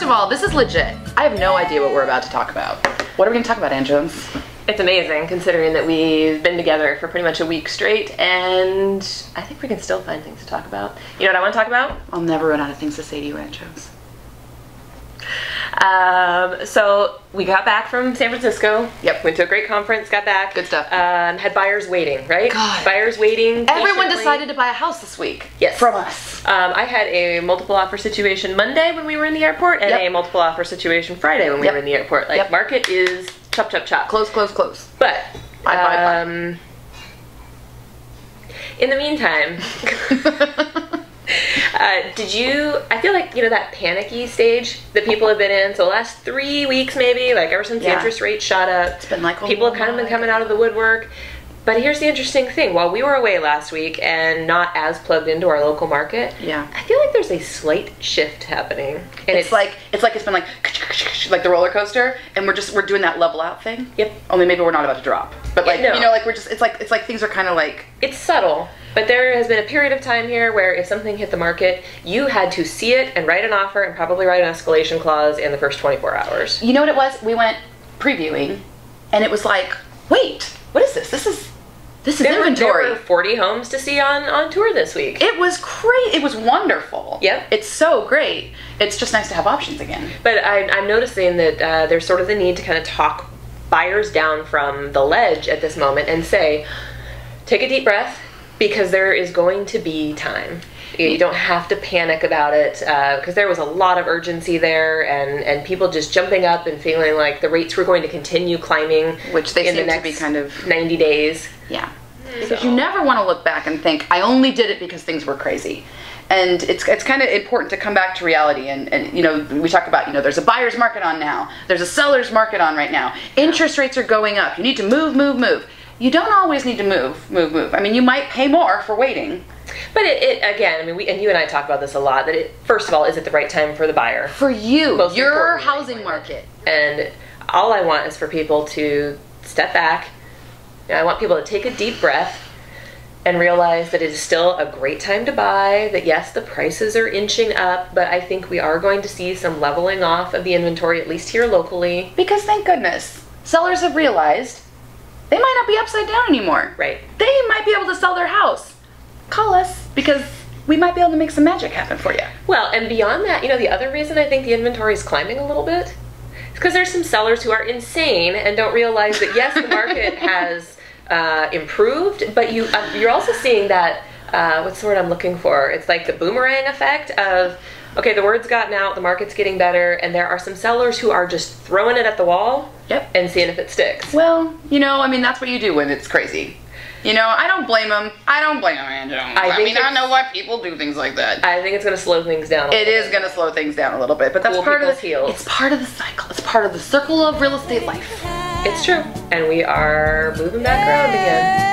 First of all, this is legit. I have no idea what we're about to talk about. What are we going to talk about, Ann Jones? It's amazing considering that we've been together for pretty much a week straight, and I think we can still find things to talk about. You know what I want to talk about? I'll never run out of things to say to you, Ann Jones. So we got back from San Francisco. Yep. Went to a great conference, got back. Good stuff. Had buyers waiting, right? God. Buyers waiting. Everyone patiently. decided to buy a house this week. Yes. From us. I had a multiple offer situation Monday when we were in the airport, and a multiple offer situation Friday when we were in the airport. Like, market is chop, chop, chop. Close, close, close. But, Bye. in the meantime, I feel like, you know, that panicky stage that people have been in, so the last 3 weeks maybe, like ever since the interest rate shot up, it's been like, people have kind of been coming out of the woodwork. But here's the interesting thing. While we were away last week and not as plugged into our local market, I feel like there's a slight shift happening. And it's like it's been like the roller coaster, and we're doing that level out thing. Yep. Only maybe we're not about to drop. But like, you know, like we're just it's like things are kind of like, it's subtle. But there has been a period of time here where if something hit the market, you had to see it and write an offer and probably write an escalation clause in the first 24 hours. You know what it was? We went previewing, and it was like, wait, what is this? This is inventory. There were 40 homes to see on tour this week. It was great. It was wonderful. Yep. It's so great. It's just nice to have options again. But I'm noticing that there's sort of the need to kind of talk buyers down from the ledge at this moment and say, take a deep breath, because there is going to be time. You don't have to panic about it, because there was a lot of urgency there, and people just jumping up and feeling like the rates were going to continue climbing, which they in seem the next to be kind of 90 days. Yeah, because you never want to look back and think, I only did it because things were crazy. And it's kind of important to come back to reality, and you know, we talk about, you know, there's a buyer's market on now, there's a seller's market on right now, interest rates are going up, you need to move, move, move. You don't always need to move. I mean, you might pay more for waiting. But it again, I mean, you and I talk about this a lot, that first of all, is it the right time for the buyer? For you, Most your housing market. And all I want is for people to step back. You know, I want people to take a deep breath and realize that it is still a great time to buy, that yes, the prices are inching up, but I think we are going to see some leveling off of the inventory, at least here locally. Because thank goodness, sellers have realized they might not be upside down anymore. Right. They might be able to sell their house. Call us, because we might be able to make some magic happen for you. Well, and beyond that, you know, the other reason I think the inventory is climbing a little bit is because there's some sellers who are insane and don't realize that yes, the market has improved, but you're also seeing that, what's the word I'm looking for? It's like the boomerang effect of, okay, the word's gotten out, the market's getting better, and there are some sellers who are just throwing it at the wall and seeing if it sticks. Well, you know, I mean, that's what you do when it's crazy. You know, I don't blame them. I don't blame them, Ann Jones. I know why people do things like that. I think it's going to slow things down a little bit. It is going to slow things down a little bit, but that's part of the heels. It's part of the cycle. It's part of the circle of real estate life. It's true. And we are moving back around again.